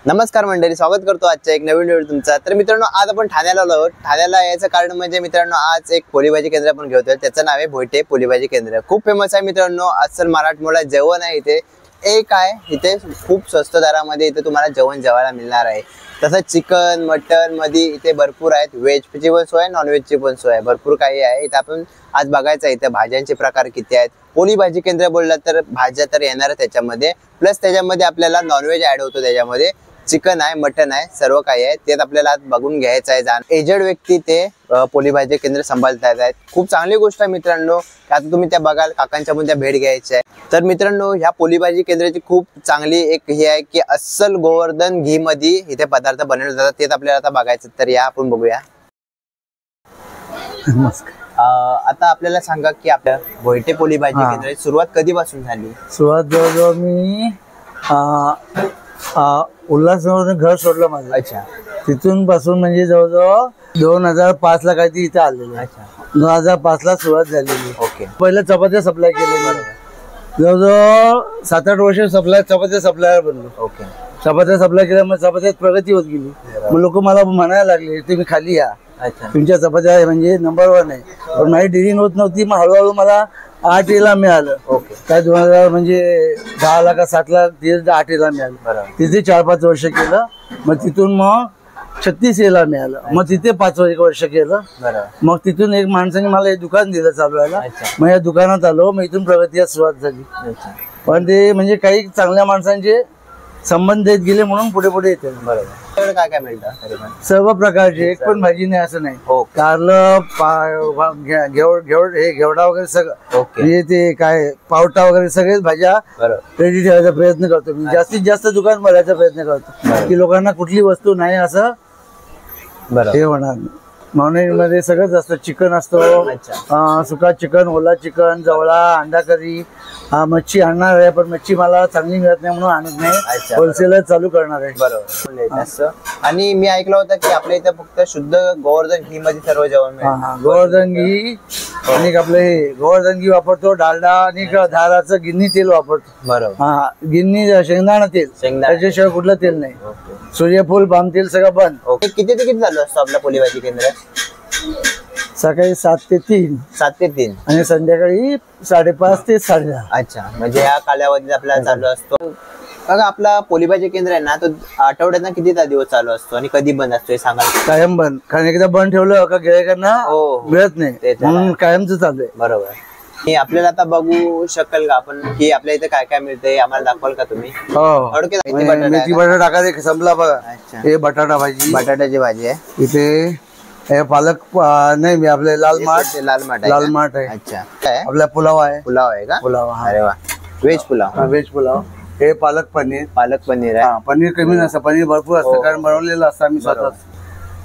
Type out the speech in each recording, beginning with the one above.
नमस्कार मंडळी, स्वागत करतो आजच्या एक नवीन व्हिडिओ तुमचा। तर मित्रांनो, आज आपण ठाण्याला आलो आहोत। ठाण्याला याचं कारण म्हणजे मित्रांनो, आज एक पोलीभाजी केंद्र आपण घेतोय, त्याचं नाव आहे भोईटे पोलीभाजी केंद्र। खूप फेमस आहे मित्रांनो, अस्सल मराठमोळा जेवण आहे इथे। एक आहे इथे खूप स्वस्त दरामध्ये इथे तुम्हाला जेवण जेवायला मिळणार आहे। तसंच चिकन मटन मध्ये इथे भरपूर आहेत, व्हेजची पण सोय आहे, नॉन व्हेजची पण सोय आहे, भरपूर काही आहे इथे। आपण आज बघायचं आहे इथे भाज्यांचे प्रकार किती आहेत। पोलीभाजी केंद्र बोलला तर भाज्या तर येणार त्याच्यामध्ये, प्लस त्याच्यामध्ये आपल्याला नॉनव्हेज ऍड होतो, त्याच्यामध्ये चिकन आहे, मटन आहे, सर्व काही आहे। ते आपल्याला आज बघून घ्यायचं आहे। एजेड व्यक्ती ते पोलीभाजी केंद्र सांभाळतात आहेत। खूप चांगली गोष्ट आहे मित्रांनो, आता तुम्ही त्या बघाल, काकांच्या पण त्या भेट घ्यायची आहे। तर मित्रांनो, ह्या पोलीभाजी केंद्राची खूप चांगली एक हे आहे की अस्सल गोवर्धन घी मध्ये इथे पदार्थ बनवले जातात, तेच आपल्याला आता बघायचं। तर या आपण बघूया। आता आपल्याला सांगा की आपल्या भोईटे पोलीभाजी केंद्राची सुरुवात कधीपासून झाली? सुरुवात जवळजवळ मी उल्हासनगर घर सोडलं माझं। अच्छा, तिथून पासून म्हणजे जवळजवळ 2005 ला काहीतरी इथे आलेलं। अच्छा, 2005 ला सुरुवात झालेली। ओके। पहिलं चपात्या सप्लाय केलेल्या, जवळजवळ 7-8 वर्ष चपात्या सप्लायर बनलो। ओके। चपात्या सप्लाय केल्या, मग चपात्यात प्रगती होत गेली। मग लोक मला म्हणायला लागले, तुम्ही खाली या, तुमच्या चपात्या म्हणजे नंबर 1 आहे। पण माझी डिलिंग होत नव्हती, मग हळूहळू मला 8 ला मिळालं। ओके। काय 2000 म्हणजे 10 ला का 7 ला 8 ला मिळालं। तिथे 4-5 वर्ष केलं, मग तिथून मग 36 ला मिळालं, मग तिथे 5 वर्ष केलं। मग तिथून एक माणसाने मला हे दुकान दिलं चालवायला, मग या दुकानात आलो, मग इथून प्रगतीला सुरुवात झाली। पण ते म्हणजे काही चांगल्या माणसांचे संबंध देत गेले म्हणून पुढे पुढे येते। बरोबर। काय काय मिळतं? सर्व प्रकारचे, एक पण भाजी नाही असं नाही। कारलं, घेवडा वगैरे सगळं, म्हणजे ते काय पावटा वगैरे सगळेच भाज्या रेडी ठेवायचा प्रयत्न करतो मी। जास्तीत जास्त दुकान भरायचा प्रयत्न करतो की लोकांना कुठली वस्तू नाही असं हे होणार। नॉनव्हेज मध्ये सगळंच असतं, चिकन असतो, सुका चिकन, ओला चिकन, जवळा, अंडा करी। मच्छी आणणार आहे, पण मच्छी मला चांगली मिळत नाही म्हणून आणत नाही, होलसेलर चालू करणार आहे। बरोबर। आणि मी ऐकलं होतं की आपल्या इथे फक्त शुद्ध गोवर्धन घी मध्ये सर्व जेवण मिळतं। गोवर्धन घी आणि आपलं हे गोवर्धन घी वापरतो, डालडा आणि धाराचं गिन्नी तेल वापरतो। बरोबर। गिन्नी शेंगदाणा तेल, त्याच्याशिवाय कुठलं तेल नाही। सूर्यफूल, पाम तेल सगळं बंद। किती ते किती चालू असतो आपला पोलीभाजी केंद्र? सकाळी 7 ते 3, 7 ते 3 आणि संध्याकाळी 5:30 ते 10:30। अच्छा, म्हणजे या कालावधीत आपल्याला चालू असतो। बघा, आपला पोलीभाजी केंद्र आहे ना, तो आठवड्यात किती दिवस चालू असतो आणि कधी बंद असतो हे सांगा? कायम बंद, कारण एकदा बंद ठेवलं का गिरायकांना मिळत नाही, म्हणून कायमच चालू आहे। बरोबर। हे आपल्याला आता बघू शकाल का आपण की आपल्या इथे काय काय मिळतंय, आम्हाला दाखवाल का तुम्ही? हो, मेथी बटाटा टाका, संपला बघा। हे बटाटा भाजी, बटाट्याची भाजी आहे इथे। हे पालक नाही, मी आपले लाल माठ आहे। अच्छा, आपला पुलाव आहे। पुलाव आहे का? पुलाव, अरे वा, व्हेज पुलाव। व्हेज पुलाव। हे पालक पनीर आहे। पनीर कमी नसतं, पनीर भरपूर असतं, कारण बनवलेलं असतं आम्ही स्वतःच।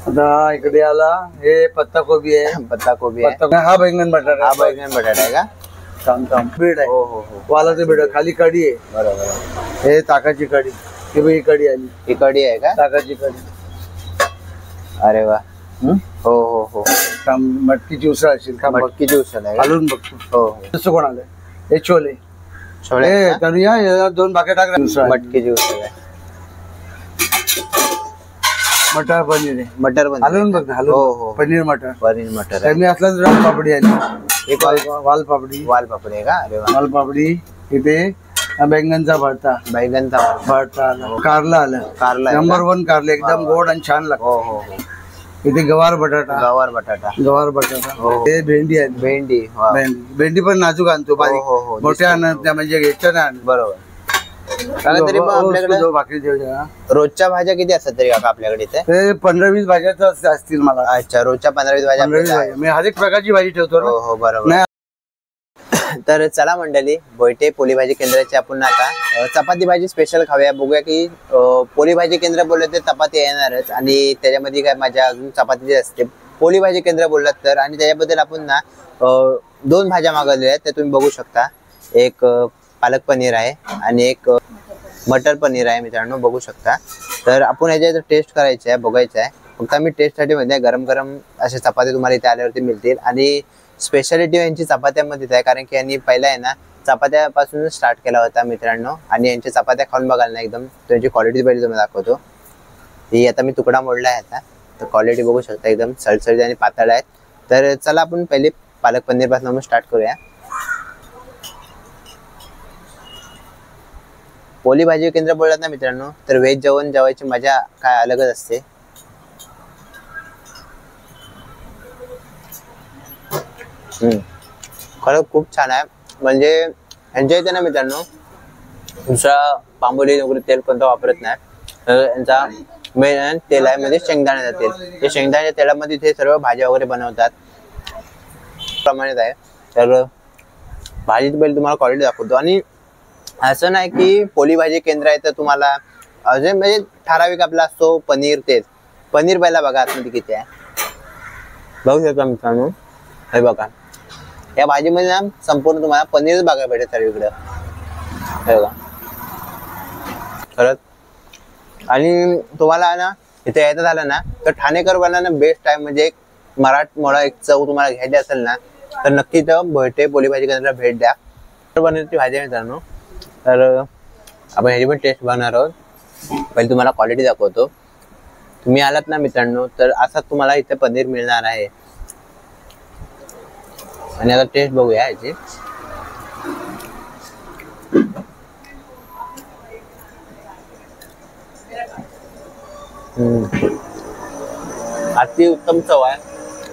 आता इकडे आला, हे पत्ता कोबी आहे। पत्ता कोबी आहे। हा बैंगन बटाटा आहे का? बीड आहे। वालाचं बीड, खाली कढी आहे। बरोबर। हे ताकाची कढी, ही कढी आली। ही कढी आहे का? ताकाची कढी। अरे वा। हो हो हो। मटकीची उसळ असेल, मटकीची उसळ आहे, घालून बघतो। हो, तसं कोण आलंय? हे छोले छोले, 2 भाकरी टाक। मटकीची उसळ आहे। मटर पनीर आहे। मटर पनीर हलवून बघ, हलवून। पनीर मटर मी असला राल पापडी आली। एक वाल पापडी आहे का? अरे वा। वाल पापडी। इथे बैंगनचा भरता आला, कारला आलं, नंबर 1 कारले, एकदम गोड आणि छान लागतं। हो हो। इथे गवार बटाटा। हे भेंडी आहे। भेंडी पण नाजूक आणतो, बारीक, मोठ्या आणत म्हणजे घ्यायच्या। बरोबर। तरी मग आपल्याकडे भाकरी रोजच्या भाज्या किती असतात तरी काका आपल्याकडे इथे? 15-20 भाज्या असतील मला। अच्छा, रोजच्या 15-20 भाज्या मी हर एक प्रकारची भाजी ठेवतो। हो बरोबर। तर चला मंडळी, भोईटे पोलीभाजी केंद्राची आपण आता चपाती भाजी स्पेशल खाऊया, बघूया की पोलीभाजी केंद्र बोललं तर चपाती येणारच, आणि त्याच्यामध्ये काय मजा अजून चपाती असते पोलीभाजी केंद्र बोललात तर। आणि त्याच्याबद्दल आपण ना 2 भाज्या मागवलेल्या आहेत, त्या तुम्ही बघू शकता। एक पालक पनीर आहे आणि एक मटर पनीर आहे मित्रांनो, बघू शकता। तर आपण याच्यात टेस्ट करायची आहे, बघायचं आहे। फक्त आम्ही टेस्टसाठी म्हणजे गरम गरम असे चपाती तुम्हाला इथे आल्यावरती मिळतील, आणि स्पेशालिटी यांची चपात्यांमध्ये आहे, कारण की यांनी पहिला आहे ना चपात्यापासून स्टार्ट केला होता मित्रांनो. आणि यांच्या चपात्या खाऊन बघाल ना, एकदम त्यांची क्वालिटी पहिले तुम्हाला दाखवतो. ही आता मी तुकडा मोडला आहे आता, तर क्वालिटी बघू शकता एकदम सळसळीत आणि पातळ आहेत. तर चला आपण पहिले पालक पनीर पासून स्टार्ट करूया. पोली भाजी केंद्र बोललात ना मित्रांनो, तर व्हेज जेवण जेवायची मजा काय अलगच असते. खरंच खूप छान आहे. म्हणजे यांच्या इथे ना मित्रांनो दुसरा पांबोली वगैरे तेल कोणतं वापरत नाही. तर यांचा मेन तेल आहे म्हणजे शेंगदाण्याचं तेल. ते शेंगदाण्याच्या तेलामध्ये इथे सर्व भाज्या वगैरे बनवतात प्रमाणित आहे. तर भाजीची पहिले तुम्हाला क्वालिटी दाखवतो. आणि असं नाही की पोली भाजी केंद्र आहे तर तुम्हाला अजून म्हणजे ठराविक आपला असतो पनीर तेल. पनीर पहिला बघा आतमध्ये किती आहे बघू शकता मित्रांनो. हे बघा या भाजीमध्ये ना संपूर्ण तुम्हाला पनीरच बघायला भेटेल सर्वीकडे. हे बघा खरंच. आणि तुम्हाला ना इथे यायचं झालं ना तर ठाणेकर वाला बेस्ट आहे. म्हणजे एक मराठमोळा एक चव तुम्हाला घ्यायची असेल ना तर नक्की इथं भोयटे पोली भाजी केंद्राला भेट द्या. पनीरची भाजी आहे मित्रांनो. तर आपण ह्याची पण टेस्ट बघणार आहोत. पहिले तुम्हाला क्वालिटी दाखवतो. तुम्ही आलात ना मित्रांनो तर असा तुम्हाला इथे पनीर मिळणार आहे. आणि आता टेस्ट बघूया याची. अति उत्तम चव आहे.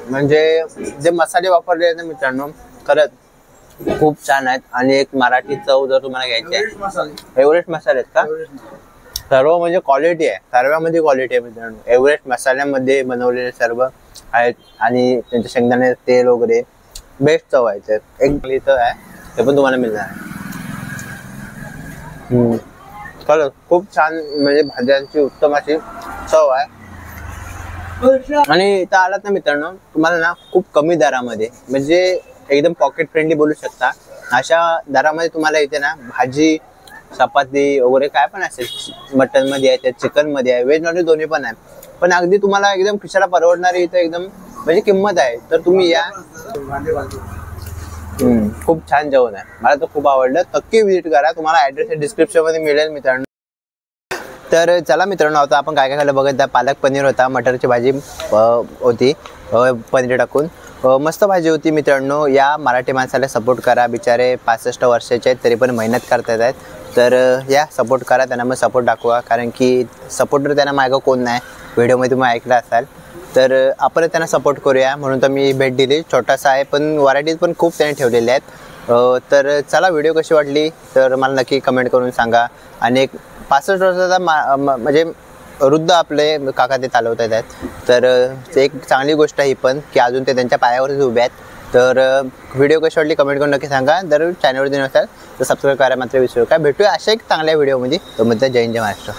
म्हणजे जे मसाले वापरले आहेत ना मित्रांनो खरंच खूप छान आहेत. आणि एक मराठी चव जर तुम्हाला घ्यायची आहे, एव्हरेस्ट मसाले आहेत का सर्व, म्हणजे क्वालिटी आहे सर्वांमध्ये क्वालिटी आहे मित्रांनो. एव्हरेस्ट मसाल्यामध्ये बनवलेले सर्व आहेत. आणि त्यांचे शेंगदाणे तेल वगैरे बेस्ट चव आहे. तर एक चव आहे ते पण तुम्हाला मिळणार आहे. खरंच खूप छान म्हणजे भाज्यांची उत्तम अशी चव आहे. आणि इथं आलात ना मित्रांनो तुम्हाला ना खूप कमी दरामध्ये म्हणजे एकदम पॉकेट फ्रेंडली बोलू शकता अशा दरामध्ये तुम्हाला इथे ना भाजी चपाती वगैरे काय पण असेल, मटन मध्ये आहे, चिकन मध्ये आहे, व्हेज नॉनव्हेज दोन्ही पण आहे. पण अगदी तुम्हाला एकदम खिशाला परवडणारी इथं एकदम म्हणजे किंमत आहे. तर तुम्ही या. खूप छान जेवण आहे. मला तर खूप आवडलं. नक्की व्हिजिट करा. तुम्हाला ऍड्रेस डिस्क्रिप्शन मध्ये मिळेल मित्रांनो. तर चला मित्रांनो आता आपण काय काय खाल्लं बघत. पालक पनीर होता, मटरची भाजी होती पनीर टाकून, मस्त भाजी होती मित्रांनो. या मराठी माणसाला सपोर्ट करा. बिचारे 65 वर्षाचे आहेत तरी पण मेहनत करतात आहेत. तर या सपोर्ट करा त्यांना, मग सपोर्ट दाखवा. कारण की सपोर्टर त्यांना मागं कोण नाही. व्हिडिओमध्ये तुम्ही ऐकलं असाल तर आपण त्यांना सपोर्ट करूया म्हणून तर मी भेट दिली. छोटासा आहे पण व्हरायटीज पण खूप त्यांनी ठेवलेल्या आहेत. तर चला व्हिडिओ कशी वाटली तर मला नक्की कमेंट करून सांगा. आणि एक 65 वर्षाचा म्हणजे वृद्ध आपले काका ते चालवत आहेत. तर एक चांगली गोष्ट आहे ही पण की अजून ते त्यांच्या पायावरच उभे आहेत. तर व्हिडिओ कशी वाटली कमेंट करून नक्की सांगा. जर चॅनलवरती नसाल तर सबस्क्राईब करायला मात्र विसरू नका. भेटूया अशा एक चांगल्या व्हिडिओमध्ये. तो म्हणजे जय हिंद जय महाराष्ट्र.